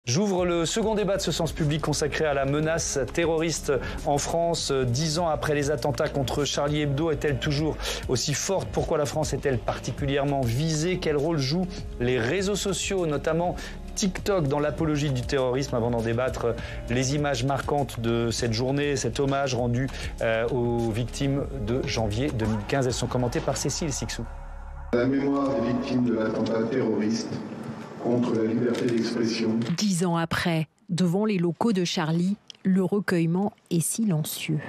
J'ouvre le second débat de ce sens public consacré à la menace terroriste en France. 10 ans après les attentats contre Charlie Hebdo, est-elle toujours aussi forte? Pourquoi la France est-elle particulièrement visée? Quel rôle jouent les réseaux sociaux, notamment TikTok, dans l'apologie du terrorisme? Avant d'en débattre, les images marquantes de cette journée, cet hommage rendu aux victimes de janvier 2015. Elles sont commentées par Cécile Sixou. La mémoire des victimes de l'attentat terroriste contre la liberté d'expression. 10 ans après, devant les locaux de Charlie, le recueillement est silencieux.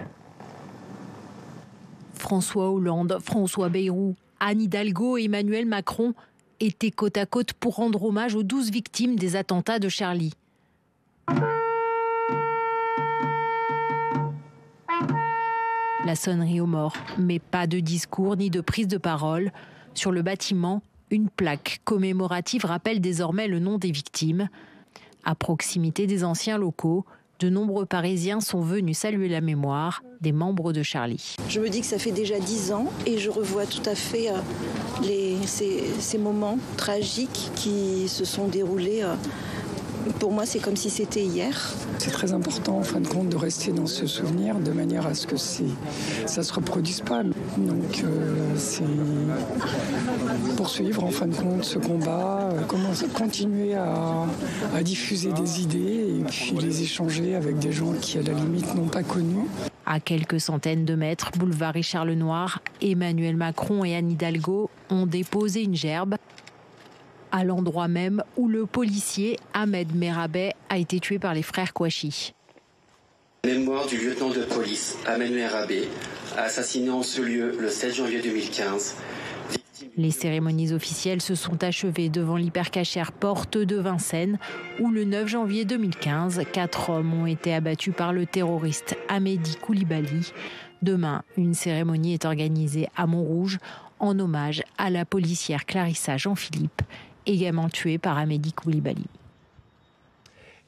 François Hollande, François Bayrou, Anne Hidalgo et Emmanuel Macron étaient côte à côte pour rendre hommage aux 12 victimes des attentats de Charlie. La sonnerie aux morts, mais pas de discours ni de prise de parole. Sur le bâtiment, une plaque commémorative rappelle désormais le nom des victimes. À proximité des anciens locaux, de nombreux Parisiens sont venus saluer la mémoire des membres de Charlie. Je me dis que ça fait déjà 10 ans et je revois tout à fait ces moments tragiques qui se sont déroulés. Pour moi, c'est comme si c'était hier. C'est très important, en fin de compte, de rester dans ce souvenir de manière à ce que ça ne se reproduise pas. Donc, c'est poursuivre, en fin de compte, ce combat, continuer à diffuser des idées et puis les échanger avec des gens qui, à la limite, n'ont pas connu. À quelques centaines de mètres, boulevard Richard Lenoir, Emmanuel Macron et Anne Hidalgo ont déposé une gerbe à l'endroit même où le policier Ahmed Merabet a été tué par les frères Kouachi. Mémoire du lieutenant de police Ahmed Merabet, assassiné en ce lieu le 7 janvier 2015. Les cérémonies officielles se sont achevées devant l'hypercachère Porte de Vincennes, où le 9 janvier 2015, 4 hommes ont été abattus par le terroriste Amédi Koulibaly. Demain, une cérémonie est organisée à Montrouge en hommage à la policière Clarissa Jean-Philippe, également tuée par Amédi Koulibaly.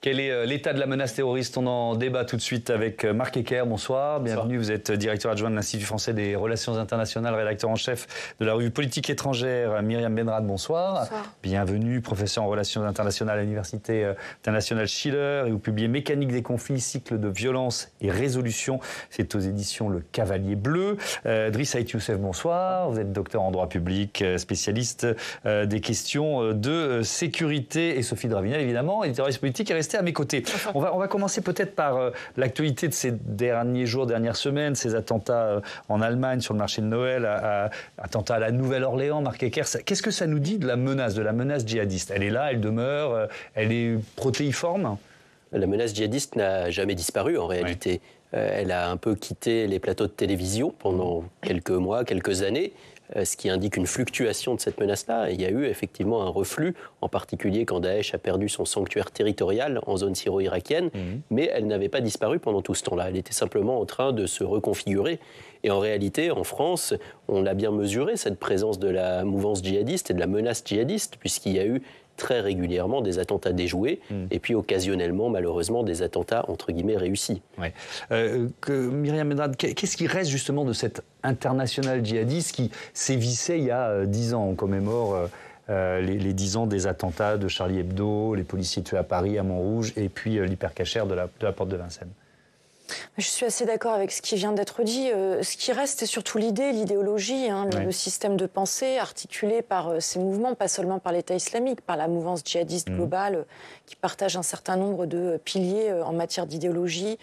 Quel est l'état de la menace terroriste? On en débat tout de suite avec Marc Ecker. Bonsoir, bienvenue. Vous êtes directeur adjoint de l'Institut français des relations internationales, rédacteur en chef de la revue Politique étrangère. Myriam Benrad, bonsoir. Bonsoir. Bienvenue, professeur en relations internationales à l'Université internationale Schiller. Et vous publiez Mécanique des conflits, cycle de violence et résolution. C'est aux éditions Le Cavalier Bleu. Driss Ait Youssef, bonsoir. Vous êtes docteur en droit public, spécialiste des questions de sécurité. Et Sophie Dravinel, évidemment, éditorialiste politique, est restée à mes côtés. On va commencer peut-être par l'actualité de ces derniers jours, dernières semaines, ces attentats en Allemagne sur le marché de Noël, attentats à la Nouvelle-Orléans, Marc Ecker. Qu'est-ce que ça nous dit de la menace djihadiste? Elle est là, elle demeure, elle est protéiforme? La menace djihadiste n'a jamais disparu en réalité. Elle a un peu quitté les plateaux de télévision pendant quelques mois, quelques années, ce qui indique une fluctuation de cette menace-là. Il y a eu effectivement un reflux, en particulier quand Daesh a perdu son sanctuaire territorial en zone syro-irakienne, mais elle n'avait pas disparu pendant tout ce temps-là. Elle était simplement en train de se reconfigurer. Et en réalité, en France, on a bien mesuré cette présence de la mouvance djihadiste et de la menace djihadiste, puisqu'il y a eu très régulièrement des attentats déjoués et puis occasionnellement, malheureusement, des attentats entre guillemets réussis. Ouais. Myriam Benrad, qu'est-ce qui reste justement de cette internationale djihadiste qui sévissait il y a 10 ans? On commémore les 10 ans des attentats de Charlie Hebdo, les policiers tués à Paris, à Montrouge, et puis l'hypercachère de la Porte de Vincennes. Je suis assez d'accord avec ce qui vient d'être dit. Ce qui reste, c'est surtout l'idéologie, le système de pensée articulé par ces mouvements, pas seulement par l'État islamique, par la mouvance djihadiste globale qui partage un certain nombre de piliers en matière d'idéologie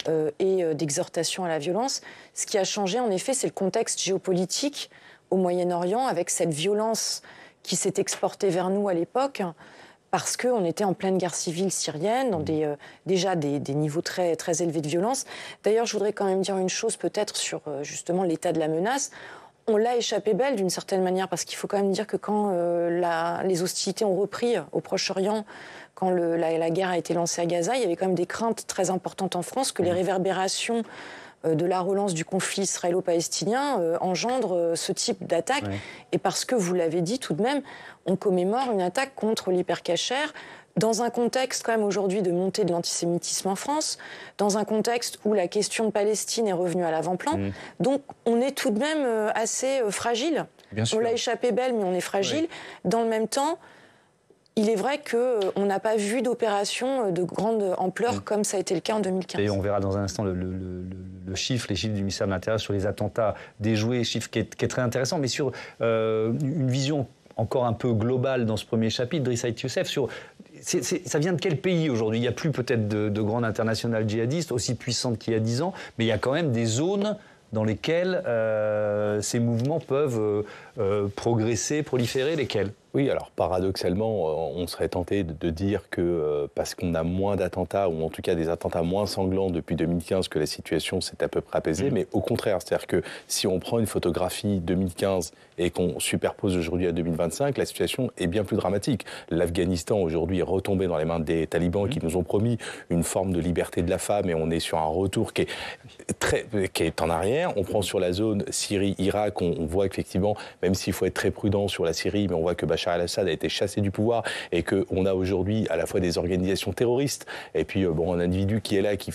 et d'exhortation à la violence. Ce qui a changé, en effet, c'est le contexte géopolitique au Moyen-Orient, avec cette violence qui s'est exportée vers nous à l'époque, parce qu'on était en pleine guerre civile syrienne, dans déjà des niveaux très, très élevés de violence. D'ailleurs, je voudrais quand même dire une chose peut-être sur justement l'état de la menace. On l'a échappé belle d'une certaine manière, parce qu'il faut quand même dire que quand les hostilités ont repris au Proche-Orient, quand la guerre a été lancée à Gaza, il y avait quand même des craintes très importantes en France que les réverbérations de la relance du conflit israélo-palestinien engendre ce type d'attaque. Et parce que, vous l'avez dit tout de même, on commémore une attaque contre l'hypercachère dans un contexte quand même aujourd'hui de montée de l'antisémitisme en France, dans un contexte où la question de Palestine est revenue à l'avant-plan. Donc on est tout de même assez fragile. On l'a échappé belle, mais on est fragile. Dans le même temps, il est vrai qu'on n'a pas vu d'opération de grande ampleur comme ça a été le cas en 2015. Et on verra dans un instant les chiffres du ministère de l'Intérieur sur les attentats déjoués, chiffre qui est très intéressant, mais sur une vision encore un peu globale dans ce premier chapitre, Driss Ait Youssef, ça vient de quel pays aujourd'hui? Il n'y a plus peut-être de grandes internationales djihadistes aussi puissantes qu'il y a 10 ans, mais il y a quand même des zones dans lesquelles ces mouvements peuvent progresser, proliférer, lesquelles? Oui, alors paradoxalement, on serait tenté de dire que parce qu'on a moins d'attentats, ou en tout cas des attentats moins sanglants depuis 2015, que la situation s'est à peu près apaisée, mais au contraire, c'est-à-dire que si on prend une photographie 2015 et qu'on superpose aujourd'hui à 2025, la situation est bien plus dramatique. L'Afghanistan aujourd'hui est retombé dans les mains des talibans qui nous ont promis une forme de liberté de la femme, et on est sur un retour qui est en arrière. On prend sur la zone Syrie-Irak, on voit effectivement, même s'il faut être très prudent sur la Syrie, mais on voit que Bachar el-Assad a été chassé du pouvoir et qu'on a aujourd'hui à la fois des organisations terroristes et puis un individu qui est là, qui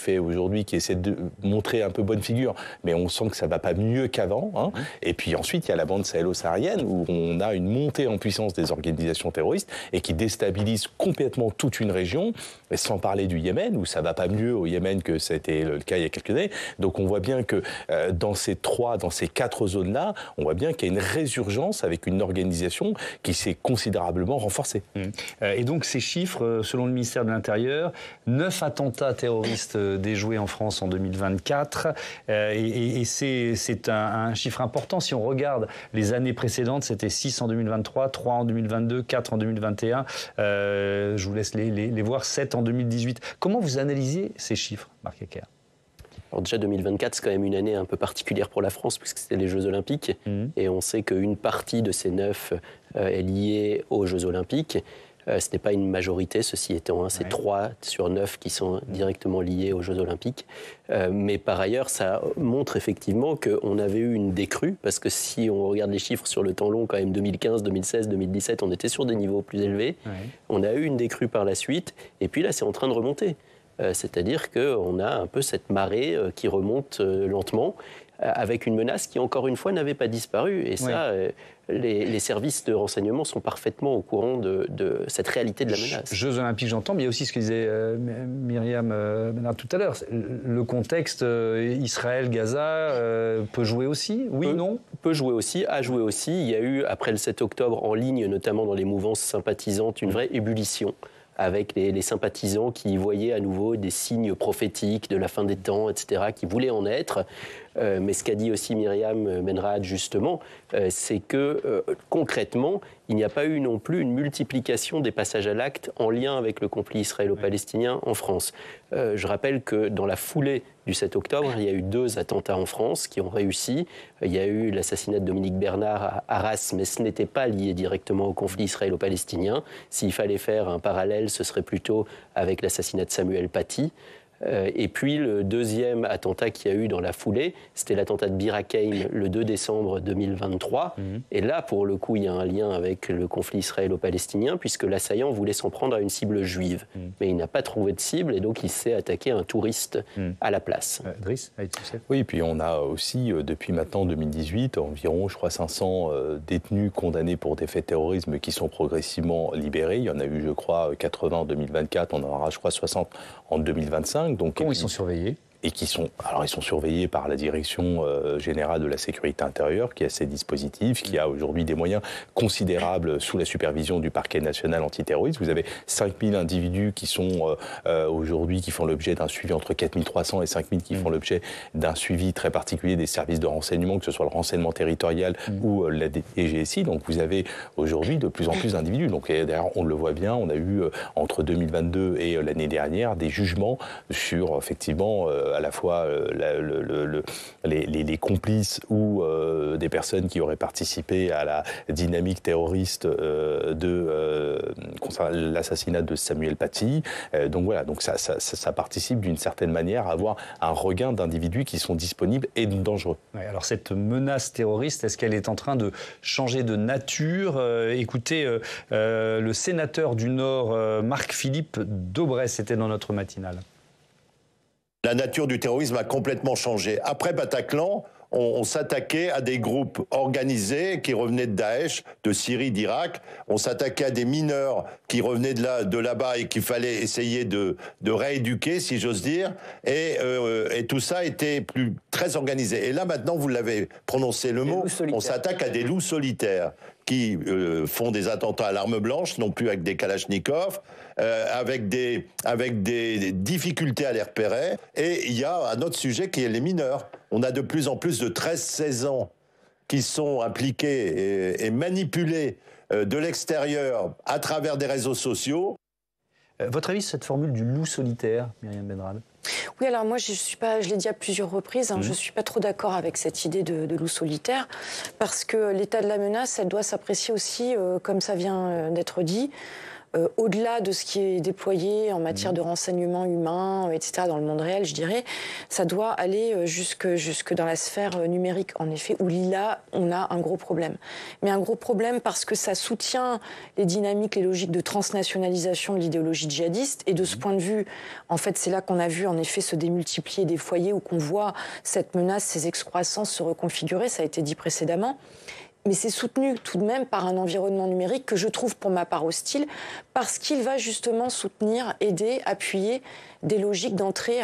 essaie de montrer un peu bonne figure, mais on sent que ça va pas mieux qu'avant. Hein. Et puis ensuite, il y a la bande sahélo-saharienne où on a une montée en puissance des organisations terroristes et qui déstabilise complètement toute une région, mais sans parler du Yémen où ça va pas mieux au Yémen que c'était le cas il y a quelques années. Donc on voit bien que dans ces 4 zones-là, on voit bien qu'il y a une résurgence avec une organisation qui s'est considérablement renforcée. Et donc ces chiffres, selon le ministère de l'Intérieur, 9 attentats terroristes déjoués en France en 2024, et c'est un chiffre important. Si on regarde les années précédentes, c'était 6 en 2023, 3 en 2022, 4 en 2021, je vous laisse les voir, 7 en 2018. Comment vous analysez ces chiffres, Marc Hecker? Alors déjà 2024, c'est quand même une année un peu particulière pour la France puisque c'était les Jeux Olympiques et on sait qu'une partie de ces 9 est liée aux Jeux Olympiques. Ce n'est pas une majorité, ceci étant, c'est 3 sur 9 qui sont directement liés aux Jeux Olympiques. Mais par ailleurs, ça montre effectivement qu'on avait eu une décrue, parce que si on regarde les chiffres sur le temps long, quand même 2015, 2016, 2017, on était sur des niveaux plus élevés. On a eu une décrue par la suite, et puis là, c'est en train de remonter. C'est-à-dire qu'on a un peu cette marée qui remonte lentement, avec une menace qui, encore une fois, n'avait pas disparu. Et ça, les services de renseignement sont parfaitement au courant de cette réalité de la menace. Jeux Olympiques, j'entends, mais il y a aussi ce que disait Myriam Benard tout à l'heure. Le contexte Israël-Gaza peut jouer aussi, non? Peut jouer aussi, a joué aussi. Il y a eu, après le 7 octobre, en ligne, notamment dans les mouvances sympathisantes, une vraie ébullition, avec les sympathisants qui voyaient à nouveau des signes prophétiques de la fin des temps, etc., qui voulaient en être. Mais ce qu'a dit aussi Myriam Benrad, justement, c'est que concrètement, il n'y a pas eu non plus une multiplication des passages à l'acte en lien avec le conflit israélo-palestinien en France. Je rappelle que dans la foulée du 7 octobre, il y a eu 2 attentats en France qui ont réussi. Il y a eu l'assassinat de Dominique Bernard à Arras, mais ce n'était pas lié directement au conflit israélo-palestinien. S'il fallait faire un parallèle, ce serait plutôt avec l'assassinat de Samuel Paty. Et puis le deuxième attentat qu'il y a eu dans la foulée, c'était l'attentat de Bir Hakeim le 2 décembre 2023. Et là, pour le coup, il y a un lien avec le conflit israélo-palestinien, puisque l'assaillant voulait s'en prendre à une cible juive. Mais il n'a pas trouvé de cible, et donc il s'est attaqué à un touriste à la place. Driss, oui, et puis on a aussi, depuis maintenant 2018, environ, je crois, 500 détenus condamnés pour des faits de terrorisme qui sont progressivement libérés. Il y en a eu, je crois, 80 en 2024, on en aura, je crois, 60 en 2025. Donc, comment ils sont surveillés ? Et ils sont surveillés par la Direction générale de la sécurité intérieure, qui a ses dispositifs, qui a aujourd'hui des moyens considérables sous la supervision du parquet national antiterroriste. Vous avez 5000 individus qui sont aujourd'hui, qui font l'objet d'un suivi entre 4300 et 5000 qui font l'objet d'un suivi très particulier des services de renseignement, que ce soit le renseignement territorial ou la DGSI. Donc vous avez aujourd'hui de plus en plus d'individus. Donc d'ailleurs, on le voit bien, on a eu entre 2022 et l'année dernière des jugements sur effectivement à la fois les complices ou des personnes qui auraient participé à la dynamique terroriste concernant l'assassinat de Samuel Paty. Donc voilà, donc ça participe d'une certaine manière à avoir un regain d'individus qui sont disponibles et dangereux. Ouais, alors cette menace terroriste, est-ce qu'elle est en train de changer de nature ? Écoutez, le sénateur du Nord, Marc-Philippe Daubresse, c'était dans notre matinale. La nature du terrorisme a complètement changé. Après Bataclan, on s'attaquait à des groupes organisés qui revenaient de Daesh, de Syrie, d'Irak. On s'attaquait à des mineurs qui revenaient de là-bas et qu'il fallait essayer de rééduquer, si j'ose dire. Et tout ça était très organisé. Et là, maintenant, vous l'avez prononcé le mot, on s'attaque à des loups solitaires qui font des attentats à l'arme blanche, non plus avec des kalachnikovs, avec des difficultés à les repérer. Et il y a un autre sujet qui est les mineurs. On a de plus en plus de 13-16 ans qui sont impliqués et manipulés de l'extérieur à travers des réseaux sociaux. Votre avis sur cette formule du loup solitaire, Myriam Benrad? Oui, alors moi, je l'ai dit à plusieurs reprises, je ne suis pas trop d'accord avec cette idée de loup solitaire, parce que l'état de la menace, elle doit s'apprécier aussi, comme ça vient d'être dit, au-delà de ce qui est déployé en matière de renseignement humain, etc., dans le monde réel, je dirais, ça doit aller jusque dans la sphère numérique, en effet, où là, on a un gros problème. Mais un gros problème parce que ça soutient les dynamiques, les logiques de transnationalisation de l'idéologie djihadiste, et de ce point de vue, en fait, c'est là qu'on a vu, en effet, se démultiplier des foyers où qu'on voit cette menace, ces excroissances se reconfigurer, ça a été dit précédemment. Mais c'est soutenu tout de même par un environnement numérique que je trouve pour ma part hostile, parce qu'il va justement soutenir, aider, appuyer des logiques d'entrée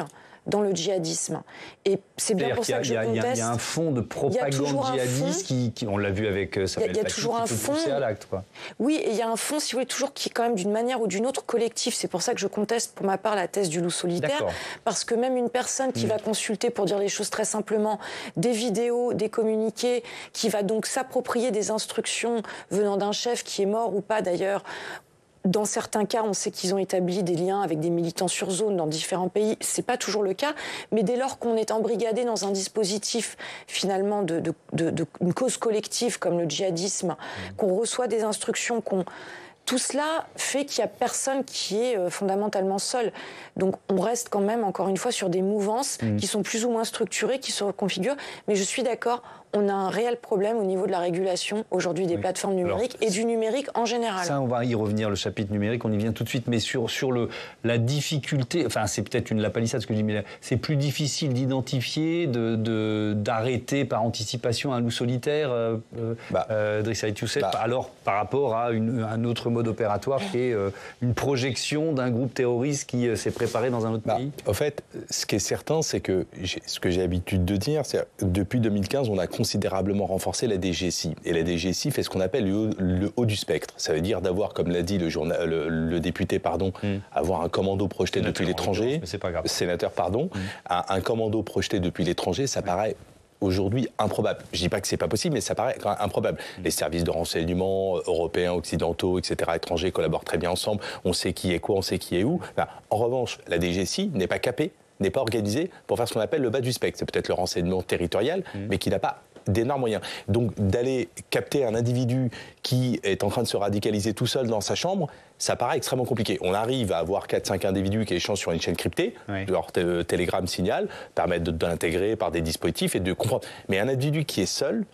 dans le djihadisme. Et c'est bien pour ça que je conteste. Il y a un fond de propagande djihadiste qui on l'a vu avec Samuel Paty, qui peut pousser à l'acte, quoi. Oui, et il y a un fond, si vous voulez, toujours qui est quand même d'une manière ou d'une autre collectif. C'est pour ça que je conteste pour ma part la thèse du loup solitaire. Parce que même une personne qui va consulter, pour dire les choses très simplement, des vidéos, des communiqués, qui va donc s'approprier des instructions venant d'un chef qui est mort ou pas d'ailleurs. Dans certains cas, on sait qu'ils ont établi des liens avec des militants sur zone dans différents pays. C'est pas toujours le cas, mais dès lors qu'on est embrigadé dans un dispositif finalement une cause collective comme le djihadisme, qu'on reçoit des instructions, tout cela fait qu'il n'y a personne qui est fondamentalement seul. Donc on reste quand même, encore une fois, sur des mouvances qui sont plus ou moins structurées, qui se reconfigurent. Mais je suis d'accord, on a un réel problème au niveau de la régulation aujourd'hui des plateformes numériques et du numérique en général. Ça, on va y revenir, le chapitre numérique, on y vient tout de suite. Mais sur la difficulté, enfin c'est peut-être la palissade ce que je dis, mais c'est plus difficile d'identifier, d'arrêter par anticipation un loup solitaire, Driss Saïd Youssef, alors par rapport à un autre mode opératoire qui est une projection d'un groupe terroriste qui s'est préparé dans un autre pays. En fait, ce qui est certain, c'est que ce que j'ai l'habitude de dire, c'est que depuis 2015, on a considérablement renforcé la DGSI. Et la DGSI fait ce qu'on appelle le haut du spectre. Ça veut dire d'avoir, comme l'a dit le député, avoir un commando projeté depuis l'étranger. Sénateur, un commando projeté depuis l'étranger, ça paraît aujourd'hui improbable. Je ne dis pas que c'est pas possible, mais ça paraît improbable. Les services de renseignement européens, occidentaux, etc., étrangers collaborent très bien ensemble. On sait qui est quoi, on sait qui est où. En revanche, la DGSI n'est pas capée, n'est pas organisée pour faire ce qu'on appelle le bas du spectre. C'est peut-être le renseignement territorial, mais qui n'a pas d'énormes moyens. Donc d'aller capter un individu qui est en train de se radicaliser tout seul dans sa chambre, ça paraît extrêmement compliqué. On arrive à avoir 4-5 individus qui échangent sur une chaîne cryptée, leur Telegram signal, permettent de l'intégrer par des dispositifs et de comprendre. Mais un individu qui est seul,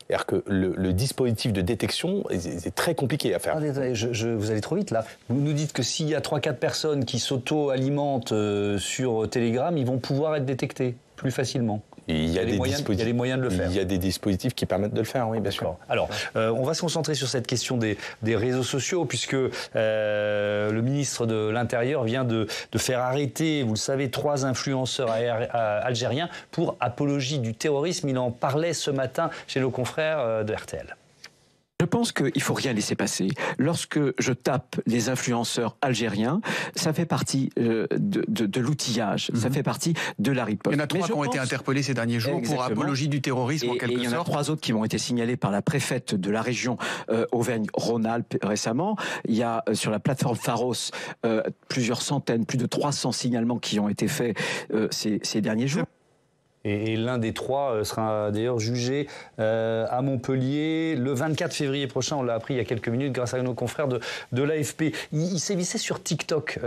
c'est-à-dire que le dispositif de détection est très compliqué à faire. Vous allez trop vite là. Vous nous dites que s'il y a 3-4 personnes qui s'auto-alimentent sur Telegram, ils vont pouvoir être détectés plus facilement. Il y a des moyens de le faire. Il y a des dispositifs qui permettent de le faire, oui, bien sûr. Alors, on va se concentrer sur cette question des réseaux sociaux, puisque le ministre de l'Intérieur vient de faire arrêter, vous le savez, 3 influenceurs algériens pour apologie du terrorisme. Il en parlait ce matin chez nos confrères de RTL. Je pense qu'il ne faut rien laisser passer. Lorsque je tape les influenceurs algériens, ça fait partie de l'outillage, ça fait partie de la riposte. Il y en a 3 qui ont été interpellés ces derniers jours pour apologie du terrorisme en quelque sorte. Et il y en a 3 autres qui m'ont été signalés par la préfète de la région Auvergne-Rhône-Alpes récemment. Il y a sur la plateforme Pharos plusieurs centaines, plus de 300 signalements qui ont été faits ces derniers jours. Et l'un des 3 sera d'ailleurs jugé à Montpellier le 24 février prochain. On l'a appris il y a quelques minutes grâce à nos confrères de l'AFP. Il sévissait sur TikTok,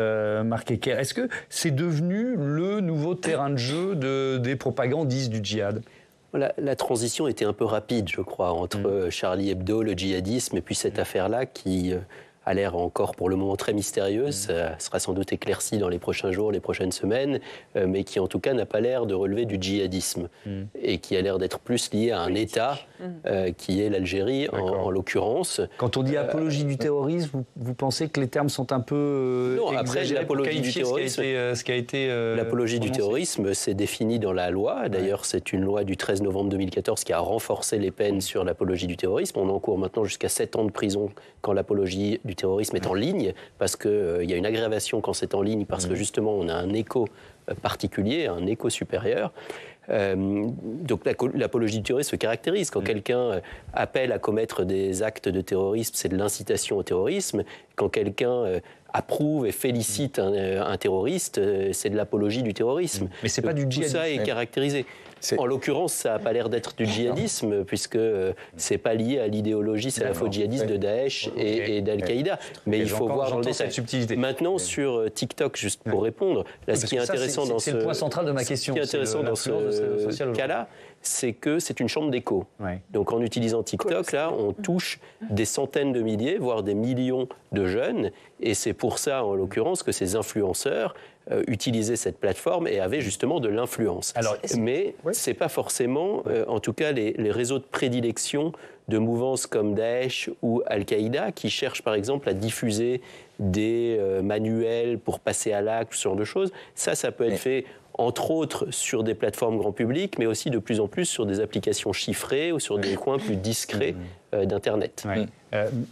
Marc Ecker. Est-ce que c'est devenu le nouveau terrain de jeu des propagandistes du djihad ? La transition était un peu rapide, je crois, entre Charlie Hebdo, le djihadisme, et puis cette affaire-là qui a l'air encore pour le moment très mystérieuse, ça sera sans doute éclairci dans les prochains jours, les prochaines semaines, mais qui en tout cas n'a pas l'air de relever du djihadisme et qui a l'air d'être plus lié à un État qui est l'Algérie en l'occurrence. Quand on dit apologie du terrorisme, vous pensez que les termes sont un peu non, après l'apologie du terrorisme, l'apologie du terrorisme, c'est défini dans la loi. D'ailleurs, c'est une loi du 13 novembre 2014 qui a renforcé les peines sur l'apologie du terrorisme. On encourt maintenant jusqu'à 7 ans de prison quand l'apologie du terrorisme est en ligne, parce qu'il y a une aggravation quand c'est en ligne, parce que justement on a un écho particulier, un écho supérieur. Donc l'apologie du terrorisme se caractérise. Quand quelqu'un appelle à commettre des actes de terrorisme, c'est de l'incitation au terrorisme. Quand quelqu'un approuve et félicite un terroriste, c'est de l'apologie du terrorisme. Mais c'est pas du djihadisme. Tout ça est caractérisé. En l'occurrence, ça n'a pas l'air d'être du djihadisme, puisque c'est pas lié à l'idéologie salafo-djihadiste de Daesh et d'Al-Qaïda. Mais il faut voir dans le détail. Maintenant, sur TikTok, juste pour répondre, là, ce qui est intéressant dans c'est le point central de ma question. Ce qui est intéressant dans ce cas-là, c'est que c'est une chambre d'écho. Donc en utilisant TikTok, là, on touche des centaines de milliers, voire des millions de jeunes. Et c'est pour ça, en l'occurrence, que ces influenceurs utilisaient cette plateforme et avaient justement de l'influence. Mais ce n'est pas forcément, en tout cas, les réseaux de prédilection de mouvances comme Daesh ou Al-Qaïda qui cherchent par exemple à diffuser des manuels pour passer à l'acte, ce genre de choses. Ça peut être fait entre autres sur des plateformes grand public, mais aussi de plus en plus sur des applications chiffrées ou sur des coins plus discrets d'Internet.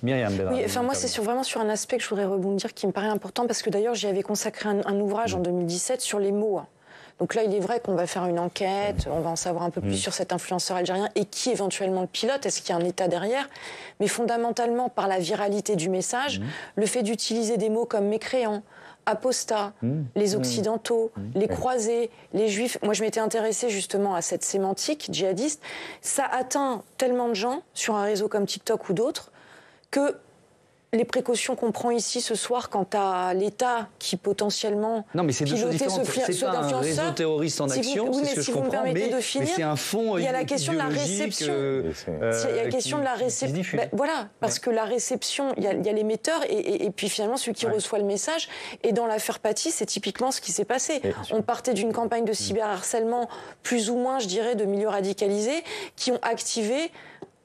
Myriam Belra. Oui, moi, c'est vraiment sur un aspect que je voudrais rebondir qui me paraît important, parce que d'ailleurs, j'y avais consacré un ouvrage en 2017 sur les mots. Donc là, il est vrai qu'on va faire une enquête, on va en savoir un peu plus sur cet influenceur algérien et qui éventuellement le pilote, est-ce qu'il y a un État derrière? Mais fondamentalement, par la viralité du message, le fait d'utiliser des mots comme mécréant, apostat, les occidentaux, les croisés, les juifs. Moi, je m'étais intéressée justement à cette sémantique djihadiste. Ça atteint tellement de gens sur un réseau comme TikTok ou d'autres que les précautions qu'on prend ici ce soir quant à l'État qui potentiellement non, mais c'est deux choses différentes. C'est pas un réseau terroriste en action, c'est ce que je comprends, mais c'est un fond il y a la question de la réception. Il y a la question de la réception. Voilà, parce que la réception, il y a l'émetteur et puis finalement celui qui reçoit le message. Et dans l'affaire Paty, c'est typiquement ce qui s'est passé. On partait d'une campagne de cyberharcèlement, plus ou moins, je dirais, de milieux radicalisés, qui ont activé...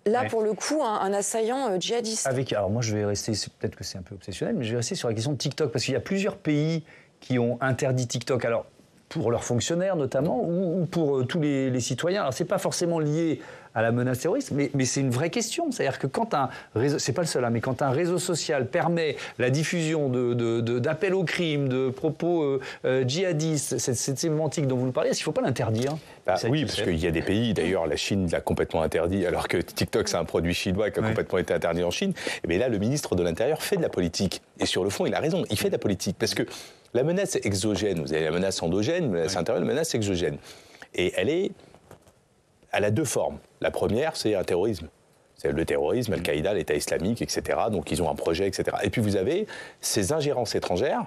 Là, pour le coup, un assaillant djihadiste. Alors moi, je vais rester, peut-être que c'est un peu obsessionnel, mais je vais rester sur la question de TikTok, parce qu'il y a plusieurs pays qui ont interdit TikTok. Alors, pour leurs fonctionnaires notamment, ou pour tous les citoyens. Alors, c'est pas forcément lié à la menace terroriste, mais c'est une vraie question. C'est-à-dire que quand un réseau, c'est pas le seul, mais quand un réseau social permet la diffusion d'appels au crime, de propos djihadistes, cette sémantique dont vous nous parlez, est-ce qu'il ne faut pas l'interdire? Oui, parce qu'il y a des pays, d'ailleurs la Chine l'a complètement interdit, alors que TikTok c'est un produit chinois qui a complètement été interdit en Chine. Et bien là, le ministre de l'Intérieur fait de la politique. Et sur le fond, il a raison, il fait de la politique. Parce que la menace exogène, vous avez la menace endogène, la menace intérieure, la menace exogène. Et elle a deux formes. La première, c'est un terrorisme. C'est le terrorisme, Al-Qaïda, l'État islamique, etc. Donc ils ont un projet, etc. Et puis vous avez ces ingérences étrangères,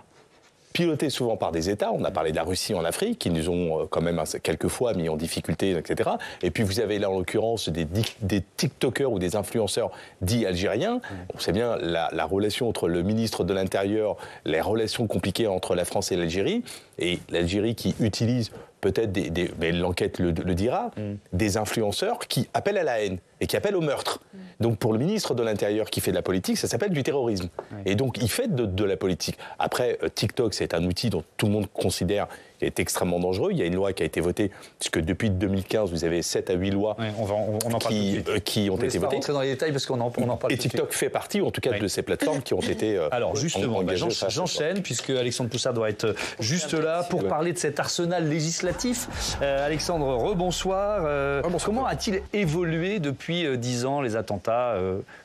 pilotées souvent par des États. On a parlé de la Russie en Afrique, qui nous ont quand même quelquefois mis en difficulté, etc. Et puis vous avez là, en l'occurrence, des TikTokers ou des influenceurs dits algériens. On sait bien la relation entre le ministre de l'Intérieur, les relations compliquées entre la France et l'Algérie, et l'Algérie qui utilise peut-être mais l'enquête le dira, des influenceurs qui appellent à la haine et qui appellent au meurtre. Donc pour le ministre de l'Intérieur qui fait de la politique, ça s'appelle du terrorisme. Et donc il fait de la politique. Après, TikTok, c'est un outil dont tout le monde considère qui est extrêmement dangereux. Il y a une loi qui a été votée, puisque depuis 2015, vous avez 7 à 8 lois qui ont été votées. Rentrer dans les détails parce qu'on en parle. Et TikTok fait partie, en tout cas, de ces plateformes qui ont été Alors justement, j'enchaîne, puisque Alexandre Poussard doit être juste là pour parler de cet arsenal législatif. Alexandre, rebonsoir. Comment a-t-il évolué depuis 10 ans, les attentats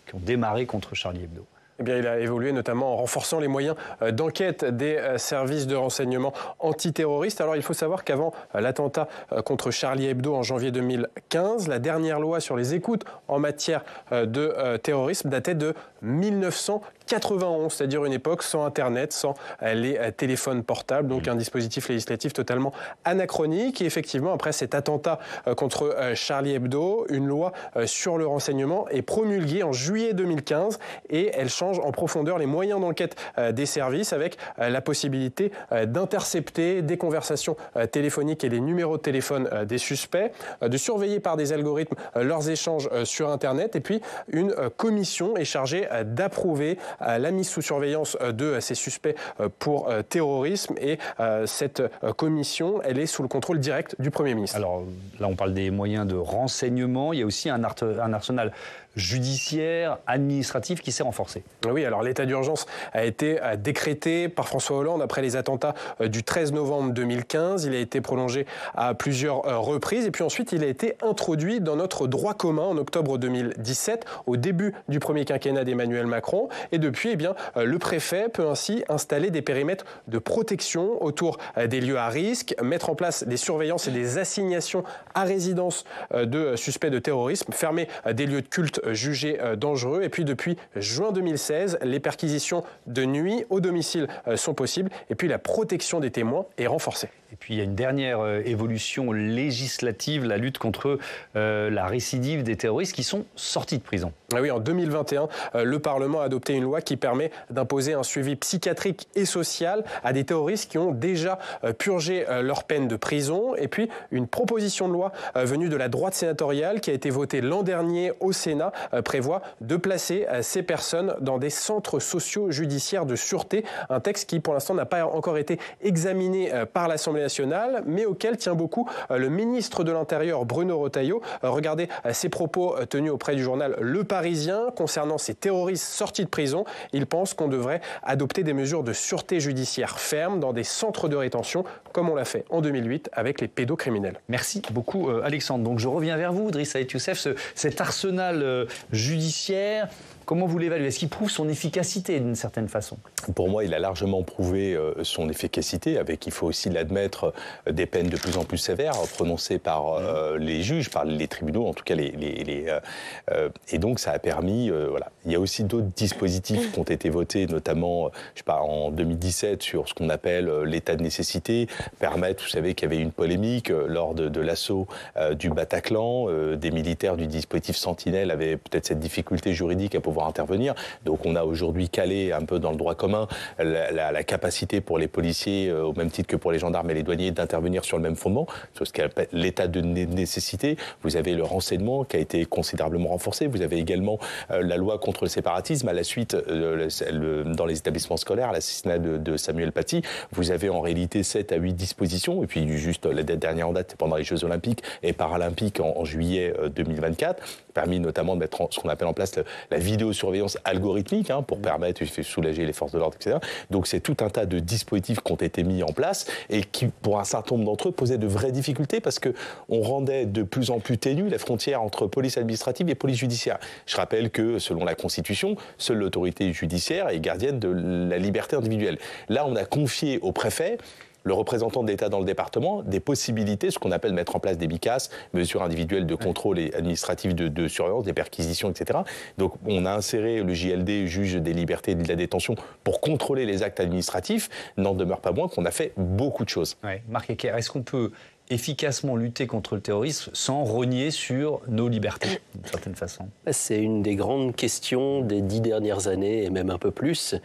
qui ont démarré contre Charlie Hebdo? Eh bien, il a évolué notamment en renforçant les moyens d'enquête des services de renseignement antiterroristes. Alors, il faut savoir qu'avant l'attentat contre Charlie Hebdo en janvier 2015, la dernière loi sur les écoutes en matière de terrorisme datait de 1990. 91, c'est-à-dire une époque sans Internet, sans les téléphones portables, donc un dispositif législatif totalement anachronique. Et effectivement, après cet attentat contre Charlie Hebdo, une loi sur le renseignement est promulguée en juillet 2015 et elle change en profondeur les moyens d'enquête des services avec la possibilité d'intercepter des conversations téléphoniques et les numéros de téléphone des suspects, de surveiller par des algorithmes leurs échanges sur Internet, et puis une commission est chargée d'approuver la mise sous surveillance de ces suspects pour terrorisme, et cette commission, elle est sous le contrôle direct du Premier ministre. Alors là, on parle des moyens de renseignement, il y a aussi un arsenal judiciaire, administratif qui s'est renforcé. Oui, alors l'état d'urgence a été décrété par François Hollande après les attentats du 13 novembre 2015. Il a été prolongé à plusieurs reprises et puis ensuite il a été introduit dans notre droit commun en octobre 2017, au début du premier quinquennat d'Emmanuel Macron. Et depuis, eh bien, le préfet peut ainsi installer des périmètres de protection autour des lieux à risque, mettre en place des surveillances et des assignations à résidence de suspects de terrorisme, fermer des lieux de culte jugés dangereux. Et puis depuis juin 2016, les perquisitions de nuit au domicile sont possibles. Et puis la protection des témoins est renforcée. Et puis il y a une dernière évolution législative, la lutte contre la récidive des terroristes qui sont sortis de prison. Ah oui, en 2021, le Parlement a adopté une loi qui permet d'imposer un suivi psychiatrique et social à des terroristes qui ont déjà purgé leur peine de prison. Et puis une proposition de loi venue de la droite sénatoriale qui a été votée l'an dernier au Sénat prévoit de placer ces personnes dans des centres sociaux judiciaires de sûreté. Un texte qui pour l'instant n'a pas encore été examiné par l'Assemblée nationale, mais auquel tient beaucoup le ministre de l'Intérieur Bruno Retailleau. Regardez ses propos tenus auprès du journal Le Parisien concernant ces terroristes sortis de prison. Il pense qu'on devrait adopter des mesures de sûreté judiciaire fermes dans des centres de rétention, comme on l'a fait en 2008 avec les pédocriminels. Merci beaucoup Alexandre. Donc je reviens vers vous, Driss Saïd Youssef, cet arsenal judiciaire. Comment vous l'évaluez? Est-ce qu'il prouve son efficacité d'une certaine façon? Pour moi, il a largement prouvé son efficacité, avec, il faut aussi l'admettre, des peines de plus en plus sévères prononcées par les juges, par les tribunaux, en tout cas et donc ça a permis, voilà. Il y a aussi d'autres dispositifs qui ont été votés, notamment, je sais pas, en 2017 sur ce qu'on appelle l'état de nécessité, permettre, vous savez qu'il y avait une polémique lors de l'assaut du Bataclan, des militaires du dispositif Sentinelle avaient peut-être cette difficulté juridique à pouvoir intervenir. Donc on a aujourd'hui calé un peu dans le droit commun la capacité pour les policiers, au même titre que pour les gendarmes et les douaniers, d'intervenir sur le même fondement, sur ce qu'on appelle l'état de nécessité. Vous avez le renseignement qui a été considérablement renforcé. Vous avez également la loi contre le séparatisme à la suite, dans les établissements scolaires, l'assassinat de Samuel Paty. Vous avez en réalité 7 à 8 dispositions. Et puis juste la dernière en date, c'est pendant les Jeux Olympiques et Paralympiques en juillet 2024, permis notamment de mettre ce qu'on appelle en place la vidéosurveillance algorithmique pour permettre de soulager les forces de l'ordre, etc. Donc c'est tout un tas de dispositifs qui ont été mis en place et qui, pour un certain nombre d'entre eux, posaient de vraies difficultés parce qu'on rendait de plus en plus ténue la frontière entre police administrative et police judiciaire. Je rappelle que, selon la Constitution, seule l'autorité judiciaire est gardienne de la liberté individuelle. Là, on a confié au préfet, le représentant de l'État dans le département, des possibilités, ce qu'on appelle mettre en place des BICAS, mesures individuelles de contrôle et administratives de surveillance, des perquisitions, etc. Donc on a inséré le JLD, juge des libertés et de la détention, pour contrôler les actes administratifs. N'en demeure pas moins qu'on a fait beaucoup de choses. Ouais. Marc Hecker, est-ce qu'on peut efficacement lutter contre le terrorisme sans rogner sur nos libertés, d'une certaine façon? C'est une des grandes questions des 10 dernières années, et même un peu plus,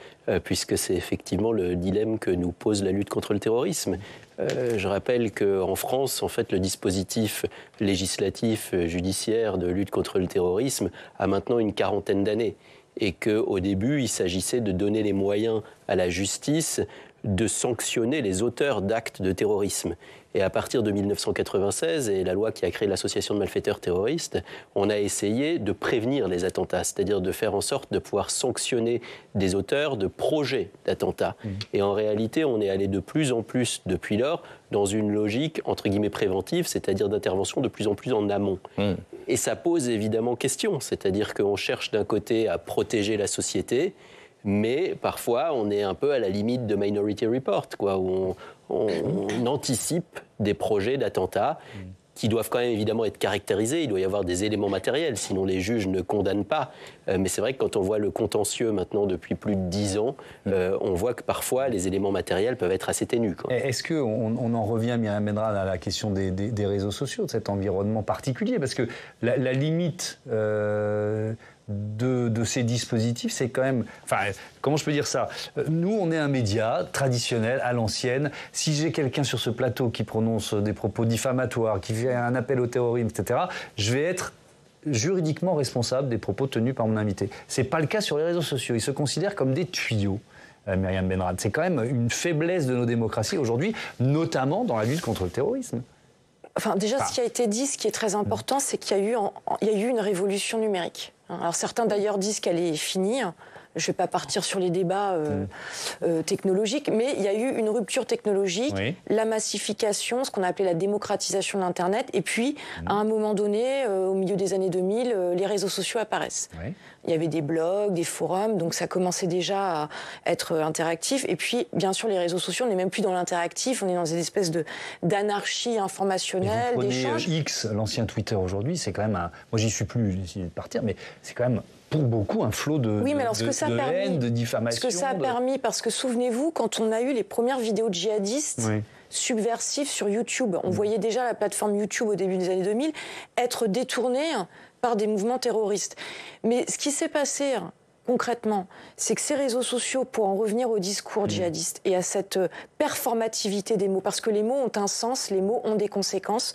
puisque c'est effectivement le dilemme que nous pose la lutte contre le terrorisme. Je rappelle qu'en France, en fait, le dispositif législatif, judiciaire de lutte contre le terrorisme a maintenant une quarantaine d'années. Et qu'au début, il s'agissait de donner les moyens à la justice de sanctionner les auteurs d'actes de terrorisme. Et à partir de 1996, et la loi qui a créé l'association de malfaiteurs terroristes, on a essayé de prévenir les attentats, c'est-à-dire de faire en sorte de pouvoir sanctionner des auteurs de projets d'attentats. Et en réalité, on est allé de plus en plus, depuis lors, dans une logique, entre guillemets, préventive, c'est-à-dire d'intervention de plus en plus en amont. Et ça pose évidemment question, c'est-à-dire qu'on cherche d'un côté à protéger la société, mais parfois on est un peu à la limite de Minority Report, quoi, où on anticipe des projets d'attentats qui doivent quand même évidemment être caractérisés. Il doit y avoir des éléments matériels, sinon les juges ne condamnent pas. Mais c'est vrai que quand on voit le contentieux maintenant depuis plus de 10 ans, on voit que parfois les éléments matériels peuvent être assez ténus. Est-ce qu'on en revient, Myriam Benrad, à la question des réseaux sociaux, de cet environnement particulier? Parce que la limite de ces dispositifs, c'est quand même... Enfin, comment je peux dire ça? Nous, on est un média traditionnel, à l'ancienne. Si j'ai quelqu'un sur ce plateau qui prononce des propos diffamatoires, qui fait un appel au terrorisme, etc., je vais être juridiquement responsable des propos tenus par mon invité. C'est pas le cas sur les réseaux sociaux. Ils se considèrent comme des tuyaux. Myriam Benrad, c'est quand même une faiblesse de nos démocraties aujourd'hui, notamment dans la lutte contre le terrorisme. Enfin, déjà, ce qui a été dit, ce qui est très important, c'est qu'il y a eu une révolution numérique. Alors certains d'ailleurs disent qu'elle est finie. Je ne vais pas partir sur les débats technologiques, mais il y a eu une rupture technologique, la massification, ce qu'on a appelé la démocratisation de l'Internet, et puis à un moment donné, au milieu des années 2000, les réseaux sociaux apparaissent. Il y avait des blogs, des forums, donc ça commençait déjà à être interactif. Et puis, bien sûr, les réseaux sociaux, on n'est même plus dans l'interactif, on est dans une espèce d'anarchie informationnelle, d'échange. X, l'ancien Twitter aujourd'hui, c'est quand même un... Moi, j'y suis plus, j'ai décidé de partir, mais c'est quand même... pour beaucoup, un flot de haine, de diffamation. Ce que ça a permis, parce que souvenez-vous, quand on a eu les premières vidéos de djihadistes subversives sur YouTube, on voyait déjà la plateforme YouTube au début des années 2000 être détournée par des mouvements terroristes. Mais ce qui s'est passé concrètement, c'est que ces réseaux sociaux, pour en revenir au discours djihadiste et à cette performativité des mots, parce que les mots ont un sens, les mots ont des conséquences,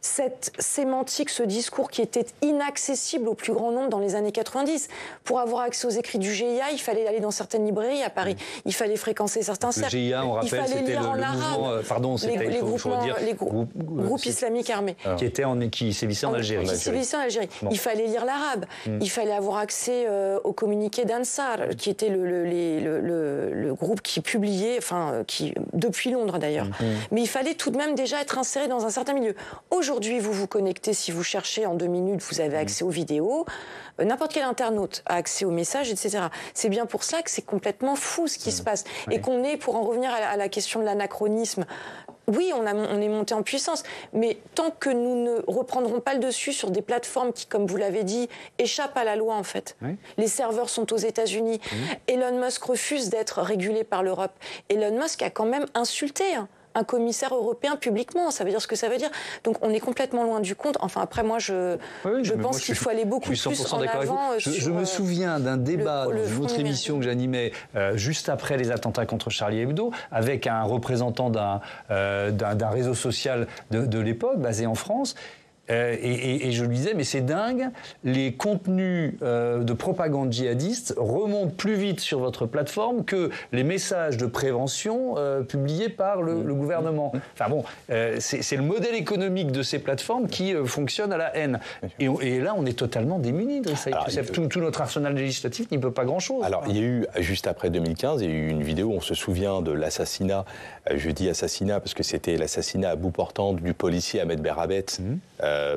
cette sémantique, ce discours qui était inaccessible au plus grand nombre dans les années 90. Pour avoir accès aux écrits du GIA, il fallait aller dans certaines librairies à Paris. Il fallait fréquencer certains cercles. Le GIA, on rappelle, c'était le mouvement... Pardon, c'était les groupes islamiques armés. Qui sévissaient en Algérie. Il fallait lire l'arabe. Il fallait avoir accès au communiqué d'Ansar, qui était le groupe qui publiait, depuis Londres d'ailleurs. Mais il fallait tout de même déjà être inséré dans un certain milieu. Aujourd'hui, vous vous connectez, si vous cherchez en 2 minutes, vous avez accès aux vidéos. N'importe quel internaute a accès aux messages, etc. C'est bien pour ça que c'est complètement fou ce qui se passe. Et qu'on est, pour en revenir à la question de l'anachronisme, oui, on est monté en puissance, mais tant que nous ne reprendrons pas le dessus sur des plateformes qui, comme vous l'avez dit, échappent à la loi, en fait. Les serveurs sont aux États-Unis. Elon Musk refuse d'être régulé par l'Europe. Elon Musk a quand même insulté un commissaire européen publiquement, ça veut dire ce que ça veut dire. Donc on est complètement loin du compte. Enfin après moi je pense qu'il faut aller beaucoup plus en avant. Je me souviens d'un débat dans une autre émission que j'animais juste après les attentats contre Charlie Hebdo avec un représentant d'un réseau social de l'époque basé en France. Et je lui disais, mais c'est dingue, les contenus de propagande djihadiste remontent plus vite sur votre plateforme que les messages de prévention publiés par le gouvernement. Enfin bon, c'est le modèle économique de ces plateformes qui fonctionne à la haine. Et là, on est totalement démunis. Tout notre arsenal législatif n'y peut pas grand-chose. Alors, il y a eu, juste après 2015, il y a eu une vidéo, on se souvient de l'assassinat, je dis assassinat parce que c'était l'assassinat à bout portant du policier Ahmed Berabet,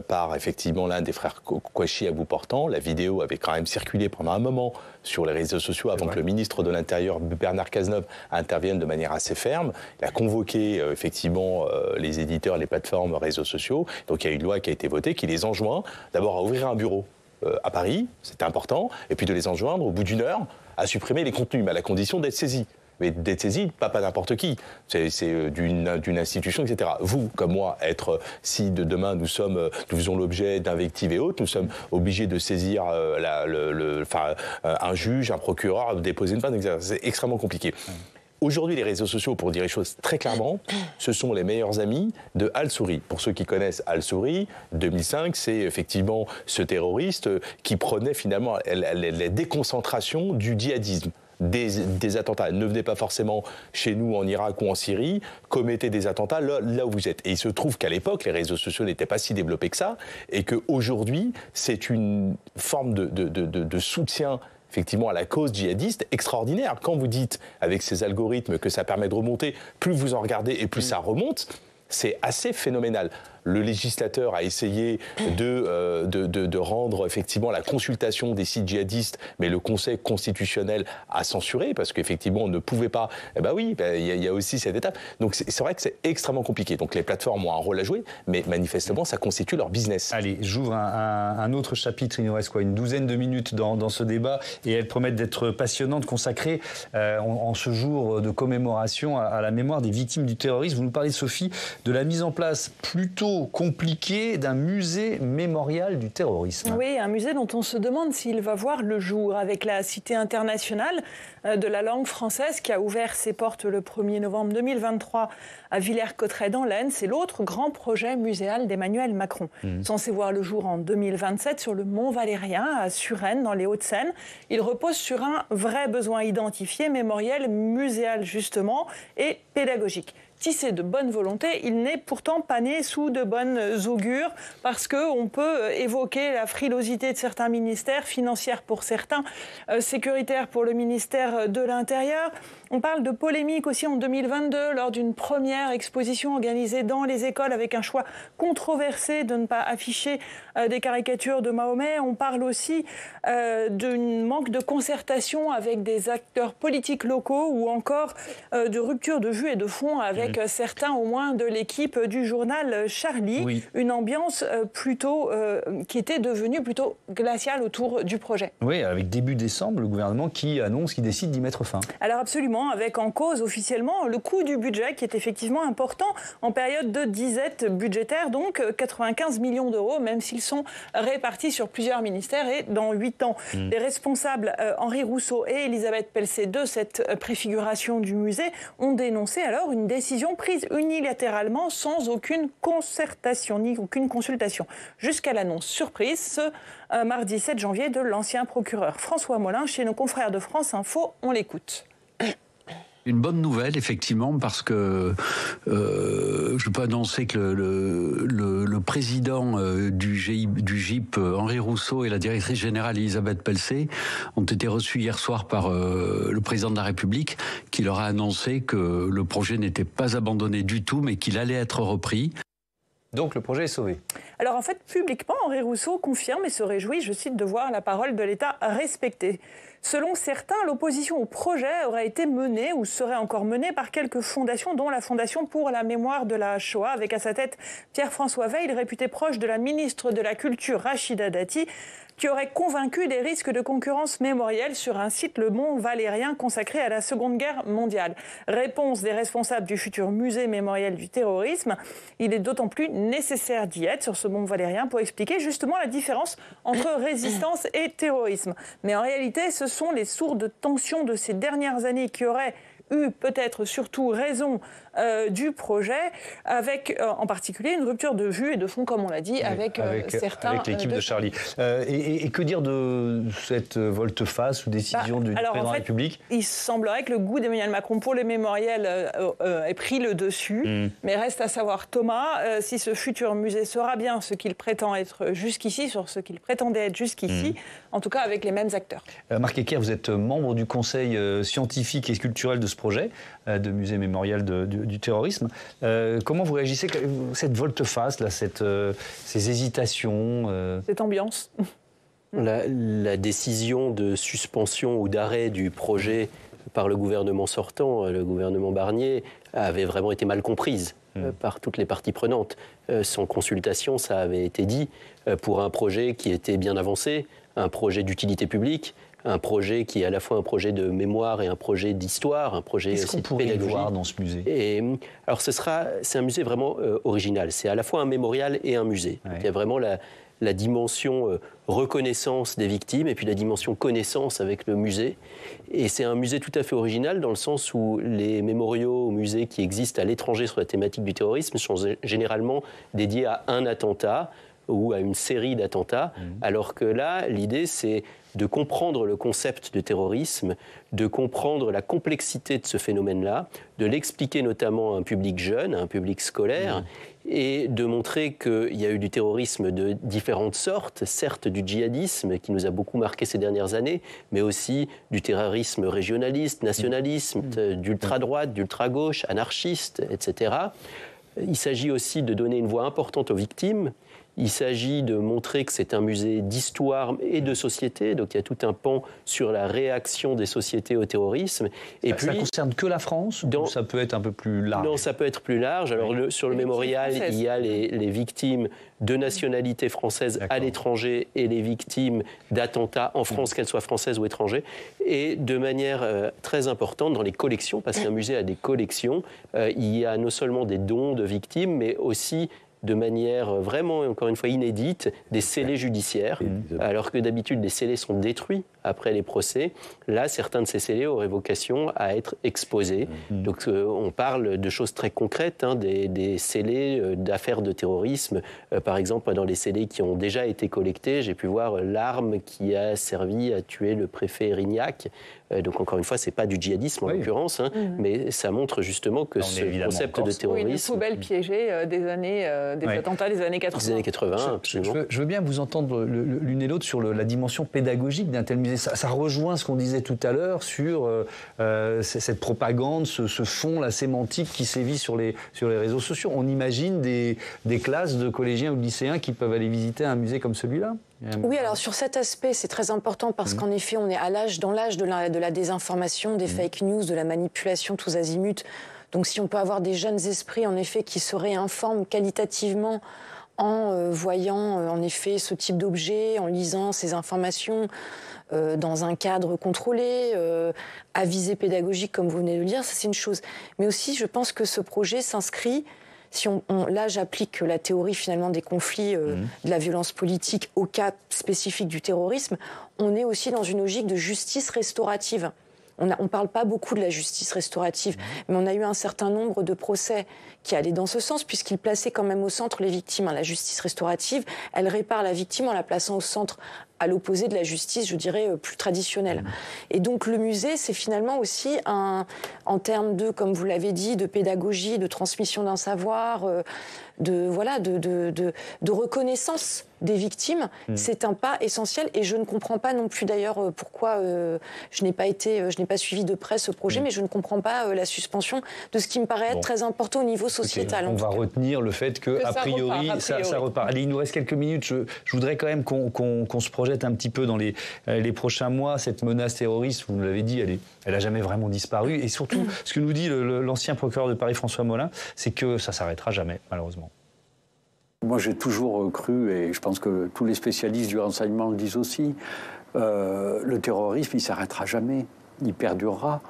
par effectivement l'un des frères Kouachi à bout portant. La vidéo avait quand même circulé pendant un moment sur les réseaux sociaux avant que le ministre de l'Intérieur, Bernard Cazeneuve, intervienne de manière assez ferme. Il a convoqué effectivement les éditeurs, les plateformes, réseaux sociaux. Donc il y a une loi qui a été votée qui les enjoint d'abord à ouvrir un bureau à Paris, c'était important, et puis de les enjoindre au bout d'1 heure à supprimer les contenus, mais à la condition d'être saisis. Mais d'être saisi, pas n'importe qui, c'est d'une institution, etc. Vous, comme moi, si demain nous faisons l'objet d'invectives et autres, nous sommes obligés de saisir un juge, un procureur, déposer une plainte, etc. C'est extrêmement compliqué. Aujourd'hui, les réseaux sociaux, pour dire les choses très clairement, ce sont les meilleurs amis de Al-Souri. Pour ceux qui connaissent Al-Souri, 2005, c'est effectivement ce terroriste qui prenait finalement la déconcentration du djihadisme. Des attentats. Ne venez pas forcément chez nous en Irak ou en Syrie, commettez des attentats là où vous êtes. Et il se trouve qu'à l'époque, les réseaux sociaux n'étaient pas si développés que ça, et qu'aujourd'hui, c'est une forme de soutien effectivement à la cause djihadiste extraordinaire. Quand vous dites avec ces algorithmes que ça permet de remonter, plus vous en regardez et plus ça remonte, c'est assez phénoménal. Le législateur a essayé de rendre effectivement la consultation des sites djihadistes, mais le Conseil constitutionnel a censuré parce qu'effectivement on ne pouvait pas. Il y a aussi cette étape. Donc c'est vrai que c'est extrêmement compliqué. Donc les plateformes ont un rôle à jouer, mais manifestement ça constitue leur business. Allez, j'ouvre un autre chapitre. Il nous reste une douzaine de minutes dans ce débat et elles promettent d'être passionnantes, consacrées en ce jour de commémoration à la mémoire des victimes du terrorisme. Vous nous parlez, Sophie, de la mise en place plutôt compliqué d'un musée mémorial du terrorisme. Oui, un musée dont on se demande s'il va voir le jour, avec la Cité internationale de la langue française qui a ouvert ses portes le 1er novembre 2023 à Villers-Cotterêts dans l'Aisne. C'est l'autre grand projet muséal d'Emmanuel Macron. Censé voir le jour en 2027 sur le Mont Valérien à Suresnes dans les Hauts-de-Seine. Il repose sur un vrai besoin identifié, mémoriel, muséal justement et pédagogique. Tissé de bonne volonté, il n'est pourtant pas né sous de bonnes augures parce qu'on peut évoquer la frilosité de certains ministères, financière pour certains, sécuritaire pour le ministère de l'Intérieur. On parle de polémique aussi en 2022 lors d'une première exposition organisée dans les écoles avec un choix controversé de ne pas afficher des caricatures de Mahomet. On parle aussi d'un manque de concertation avec des acteurs politiques locaux ou encore de rupture de vue et de fond avec certains au moins de l'équipe du journal Charlie. Oui. Une ambiance qui était devenue plutôt glaciale autour du projet. Oui, avec début décembre, le gouvernement qui décide d'y mettre fin. Alors absolument, avec en cause officiellement le coût du budget qui est effectivement important en période de disette budgétaire, donc 95 millions d'euros, même s'ils sont répartis sur plusieurs ministères et dans 8 ans. Les responsables Henri Rousseau et Elisabeth Pelcet de cette préfiguration du musée ont dénoncé alors une décision prise unilatéralement sans aucune concertation ni aucune consultation, jusqu'à l'annonce surprise ce mardi 7 janvier de l'ancien procureur François Molin chez nos confrères de France Info. On l'écoute. Une bonne nouvelle, effectivement, parce que je peux annoncer que le président du GIP, Henri Rousseau, et la directrice générale Elisabeth Pelcet ont été reçus hier soir par le président de la République, qui leur a annoncé que le projet n'était pas abandonné du tout, mais qu'il allait être repris. Donc le projet est sauvé. Alors en fait, publiquement, Henri Rousseau confirme et se réjouit, je cite, de voir la parole de l'État respectée. Selon certains, l'opposition au projet aurait été menée ou serait encore menée par quelques fondations, dont la Fondation pour la mémoire de la Shoah, avec à sa tête Pierre-François Weil, réputé proche de la ministre de la Culture Rachida Dati, qui aurait convaincu des risques de concurrence mémorielle sur un site, le Mont Valérien, consacré à la Seconde Guerre mondiale. Réponse des responsables du futur musée mémoriel du terrorisme. Il est d'autant plus nécessaire d'y être sur ce Mont Valérien pour expliquer justement la différence entre résistance et terrorisme. Mais en réalité, ce sont les sourdes tensions de ces dernières années qui auraient eu peut-être surtout raison du projet, avec en particulier une rupture de vue et de fond, comme on l'a dit, oui, avec certains... Avec l'équipe de Charlie. Et que dire de cette volte-face ou décision du président de la République ? Il semblerait que le goût d'Emmanuel Macron pour le mémoriel ait pris le dessus, mais reste à savoir, Thomas, si ce futur musée sera bien ce qu'il prétend être jusqu'ici, sur ce qu'il prétendait être jusqu'ici, en tout cas avec les mêmes acteurs. Marc Ecker, vous êtes membre du conseil scientifique et culturel de ce projet de musée mémorial du terrorisme. Comment vous réagissez à cette volte-face, là, ces hésitations cette ambiance la décision de suspension ou d'arrêt du projet par le gouvernement sortant, le gouvernement Barnier, avait vraiment été mal comprise par toutes les parties prenantes. Sans consultation, ça avait été dit, pour un projet qui était bien avancé, un projet d'utilité publique, un projet qui est à la fois un projet de mémoire et un projet d'histoire, un projet aussi de pédagogie. Qu'est-ce qu'on pourrait y voir dans ce musée ? Alors c'est un musée vraiment original. C'est à la fois un mémorial et un musée. Ouais. Il y a vraiment la dimension reconnaissance des victimes et puis la dimension connaissance avec le musée. Et c'est un musée tout à fait original dans le sens où les mémoriaux musées qui existent à l'étranger sur la thématique du terrorisme sont généralement dédiés à un attentat ou à une série d'attentats, alors que là, l'idée, c'est de comprendre le concept de terrorisme, de comprendre la complexité de ce phénomène-là, de l'expliquer notamment à un public jeune, à un public scolaire, et de montrer qu'il y a eu du terrorisme de différentes sortes, certes du djihadisme qui nous a beaucoup marqué ces dernières années, mais aussi du terrorisme régionaliste, nationaliste, d'ultra-droite, d'ultra-gauche, anarchiste, etc., Il s'agit aussi de donner une voix importante aux victimes. Il s'agit de montrer que c'est un musée d'histoire et de société, donc il y a tout un pan sur la réaction des sociétés au terrorisme. Et ça concerne que la France ou ça peut être un peu plus large? Non, ça peut être plus large. Alors sur le mémorial, il y a les victimes de nationalité française à l'étranger et les victimes d'attentats en France, qu'elles soient françaises ou étrangères. Et de manière très importante dans les collections, parce qu'un musée a des collections, il y a non seulement des dons de victimes, mais aussi de manière vraiment, encore une fois, inédite, des scellés judiciaires, alors que d'habitude, les scellés sont détruits après les procès. Là, certains de ces scellés auraient vocation à être exposés. Donc, on parle de choses très concrètes, des scellés d'affaires de terrorisme. Par exemple, dans les scellés qui ont déjà été collectés, j'ai pu voir l'arme qui a servi à tuer le préfet Erignac. Donc, encore une fois, ce n'est pas du djihadisme en l'occurrence, mais ça montre justement que ce concept de terrorisme... Oui, une poubelle piégée des attentats des années 80. Des années 80, absolument. Je veux bien vous entendre l'une et l'autre sur la dimension pédagogique d'un tel musée. Ça rejoint ce qu'on disait tout à l'heure sur cette propagande, ce fond, la sémantique qui sévit sur les réseaux sociaux. On imagine des classes de collégiens ou de lycéens qui peuvent aller visiter un musée comme celui-là. Oui, alors sur cet aspect, c'est très important parce qu'en effet, on est dans l'âge de la désinformation, des fake news, de la manipulation tous azimuts. Donc si on peut avoir des jeunes esprits, en effet, qui se réinforment qualitativement en voyant, en effet, ce type d'objet, en lisant ces informations dans un cadre contrôlé, à visée pédagogique, comme vous venez de le dire, ça c'est une chose. Mais aussi, je pense que ce projet s'inscrit... Là, j'applique la théorie finalement des conflits, de la violence politique au cas spécifique du terrorisme. On est aussi dans une logique de justice restaurative. On ne parle pas beaucoup de la justice restaurative, mais on a eu un certain nombre de procès qui allaient dans ce sens, puisqu'ils plaçaient quand même au centre les victimes. La justice restaurative, elle répare la victime en la plaçant au centre, à l'opposé de la justice, je dirais, plus traditionnelle. Et donc le musée, c'est finalement aussi en termes de, comme vous l'avez dit, de pédagogie, de transmission d'un savoir, de reconnaissance des victimes, c'est un pas essentiel. Et je ne comprends pas non plus d'ailleurs pourquoi je n'ai pas suivi de près ce projet, mais je ne comprends pas la suspension de ce qui me paraît être très important au niveau sociétal. On va retenir le fait que a priori, ça repart. Allez, il nous reste quelques minutes. Je voudrais quand même qu'on se projette un petit peu dans les prochains mois. Cette menace terroriste, vous nous l'avez dit, elle n'a jamais vraiment disparu. Et surtout, ce que nous dit l'ancien procureur de Paris, François Molin, c'est que ça ne s'arrêtera jamais, malheureusement. Moi, j'ai toujours cru, et je pense que tous les spécialistes du renseignement le disent aussi, le terrorisme, il ne s'arrêtera jamais, il perdurera.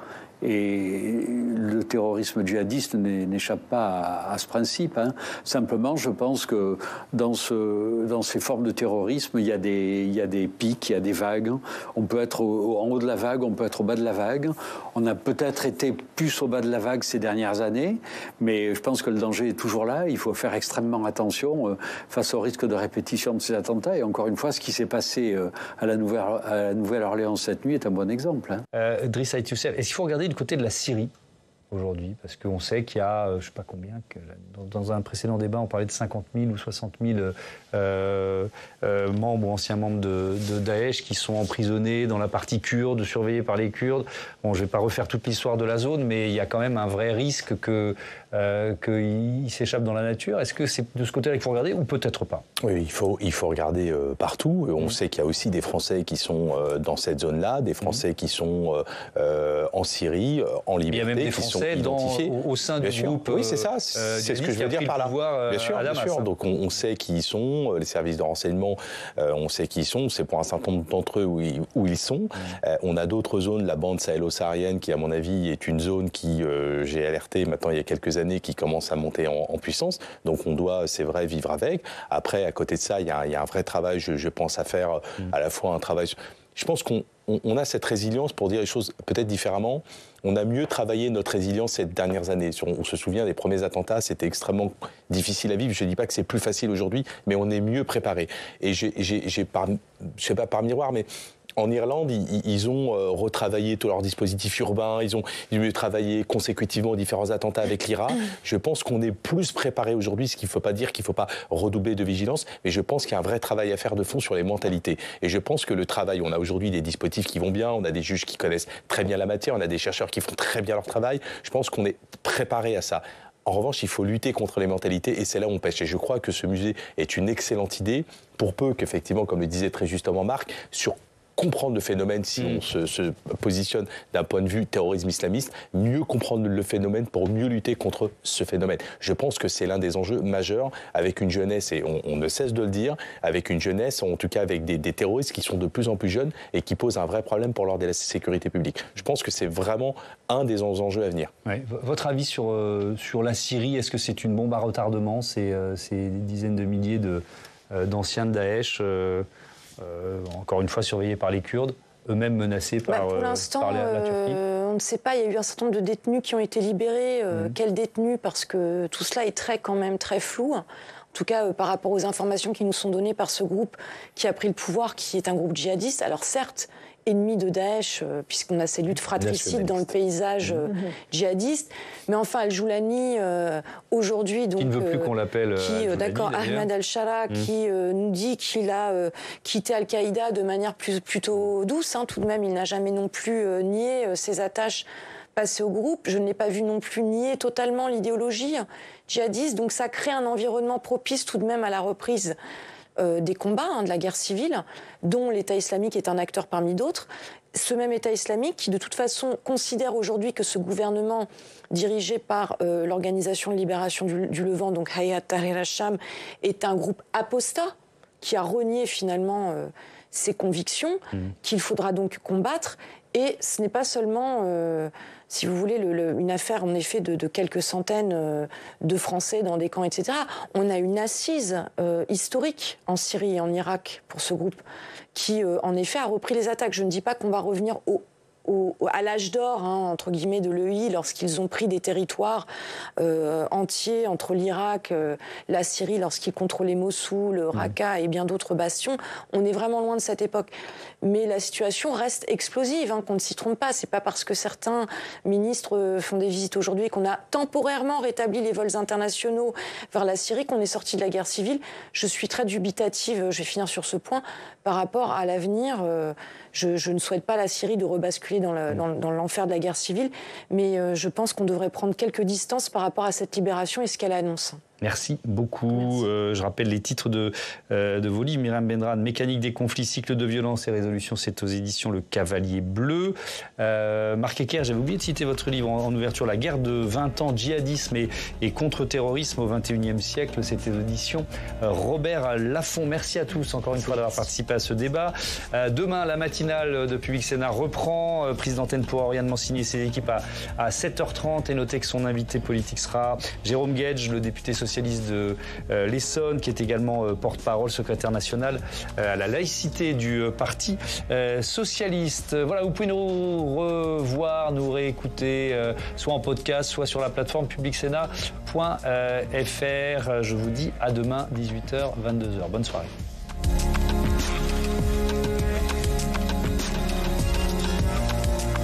Et le terrorisme djihadiste n'échappe pas à ce principe. Simplement, je pense que dans ces formes de terrorisme, il y a des pics, il y a des vagues. On peut être en haut de la vague, on peut être au bas de la vague. On a peut-être été plus au bas de la vague ces dernières années, mais je pense que le danger est toujours là. Il faut faire extrêmement attention face au risque de répétition de ces attentats. Et encore une fois, ce qui s'est passé à la Nouvelle-Orléans cette nuit est un bon exemple. Driss Ait Youssef, est-ce qu'il faut regarder du côté de la Syrie aujourd'hui, parce qu'on sait qu'il y a, je ne sais pas combien, dans un précédent débat, on parlait de 50 000 ou 60 000 membres ou anciens membres de Daesh qui sont emprisonnés dans la partie kurde, surveillés par les Kurdes. Bon, je ne vais pas refaire toute l'histoire de la zone, mais il y a quand même un vrai risque qu'ils s'échappent dans la nature. Est-ce que c'est de ce côté-là qu'il faut regarder ou peut-être pas? Oui, il faut regarder partout. On sait qu'il y a aussi des Français qui sont dans cette zone-là, des Français qui sont en Syrie, en Libye. Il y a même des Français au sein du groupe. Oui, c'est ça. C'est ce que je veux dire par là. Bien sûr. Donc on sait qui ils sont, les services de renseignement, on sait qui ils sont. C'est pour un certain nombre d'entre eux où ils sont. On a d'autres zones, la bande sahélo-saharienne, qui à mon avis est une zone qui, j'ai alerté maintenant il y a quelques années, qui commence à monter en puissance. Donc on doit, c'est vrai, vivre avec. Après, à côté de ça, il y a un vrai travail, je pense, à faire, à la fois un travail... Je pense qu'on a cette résilience, pour dire les choses peut-être différemment. On a mieux travaillé notre résilience ces dernières années. On se souvient des premiers attentats, c'était extrêmement difficile à vivre. Je ne dis pas que c'est plus facile aujourd'hui, mais on est mieux préparé. Et je ne sais pas par miroir, mais en Irlande, ils ont retravaillé tout leur dispositif urbain, ils ont travaillé consécutivement aux différents attentats avec l'IRA. Je pense qu'on est plus préparé aujourd'hui, ce qui ne faut pas dire qu'il ne faut pas redoubler de vigilance, mais je pense qu'il y a un vrai travail à faire de fond sur les mentalités. Et je pense que le travail, on a aujourd'hui des dispositifs qui vont bien, on a des juges qui connaissent très bien la matière, on a des chercheurs qui font très bien leur travail. Je pense qu'on est préparé à ça. En revanche, il faut lutter contre les mentalités et c'est là où on pêche. Et je crois que ce musée est une excellente idée, pour peu qu'effectivement, comme le disait très justement Marc, sur comprendre le phénomène, si on se positionne d'un point de vue terrorisme islamiste, mieux comprendre le phénomène pour mieux lutter contre ce phénomène. Je pense que c'est l'un des enjeux majeurs avec une jeunesse, et on ne cesse de le dire, avec une jeunesse, en tout cas avec des terroristes qui sont de plus en plus jeunes et qui posent un vrai problème pour l'ordre de la sécurité publique. Je pense que c'est vraiment un des enjeux à venir. Ouais. Votre avis sur la Syrie, est-ce que c'est une bombe à retardement, ces dizaines de milliers d'anciens de Daesh encore une fois surveillés par les Kurdes, eux-mêmes menacés par, pour l'instant, par la Turquie on ne sait pas, il y a eu un certain nombre de détenus qui ont été libérés. Quels détenus? Parce que tout cela est quand même très flou. En tout cas, par rapport aux informations qui nous sont données par ce groupe qui a pris le pouvoir, qui est un groupe djihadiste. Alors certes, ennemi de Daesh, puisqu'on a ces luttes fratricides dans le paysage djihadiste. Mais enfin, Al-Joulani, aujourd'hui... donc qui ne veut plus qu'on l'appelle d'accord, Ahmed Al-Shara, qui nous dit qu'il a quitté Al-Qaïda de manière plutôt douce. Tout de même, il n'a jamais non plus nié ses attaches passées au groupe. Je ne l'ai pas vu non plus nier totalement l'idéologie djihadiste. Donc ça crée un environnement propice tout de même à la reprise des combats, de la guerre civile, dont l'État islamique est un acteur parmi d'autres. Ce même État islamique qui, de toute façon, considère aujourd'hui que ce gouvernement dirigé par l'Organisation de libération du Levant, donc Hayat Tahrir al-Sham, est un groupe apostat qui a renié finalement ses convictions, qu'il faudra donc combattre. Et ce n'est pas seulement, si vous voulez, une affaire en effet de quelques centaines de Français dans des camps, etc. On a une assise historique en Syrie et en Irak pour ce groupe qui, en effet, a repris les attaques. Je ne dis pas qu'on va revenir à l'âge d'or, entre guillemets, de l'EI, lorsqu'ils ont pris des territoires entiers entre l'Irak, la Syrie, lorsqu'ils contrôlaient Mossoul, Raqqa et bien d'autres bastions. On est vraiment loin de cette époque. Mais la situation reste explosive, qu'on ne s'y trompe pas. C'est pas parce que certains ministres font des visites aujourd'hui et qu'on a temporairement rétabli les vols internationaux vers la Syrie qu'on est sorti de la guerre civile. Je suis très dubitative, je vais finir sur ce point, par rapport à l'avenir. Je ne souhaite pas la Syrie de rebasculer dans l'enfer de la guerre civile, mais je pense qu'on devrait prendre quelques distances par rapport à cette libération et ce qu'elle annonce. Merci beaucoup. Je rappelle les titres de vos livres. Myriam Benrad, Mécanique des conflits, cycle de violence et résolution, c'est aux éditions Le Cavalier Bleu. Marc Ecker, j'avais oublié de citer votre livre en ouverture, La guerre de 20 ans, djihadisme et contre-terrorisme au XXIe siècle, c'était aux éditions Robert Laffont. Merci à tous encore une fois d'avoir participé à ce débat. Demain, la matinale de Public Sénat reprend. Prise d'antenne pour Oriane Mancini et ses équipes à 7h30. Et notez que son invité politique sera Jérôme Guedj, le député socialiste de l'Essonne, qui est également porte-parole, secrétaire national à la laïcité du Parti socialiste. Voilà, vous pouvez nous revoir, nous réécouter, soit en podcast, soit sur la plateforme publicsénat.fr. Je vous dis à demain, 18h, 22h. Bonne soirée.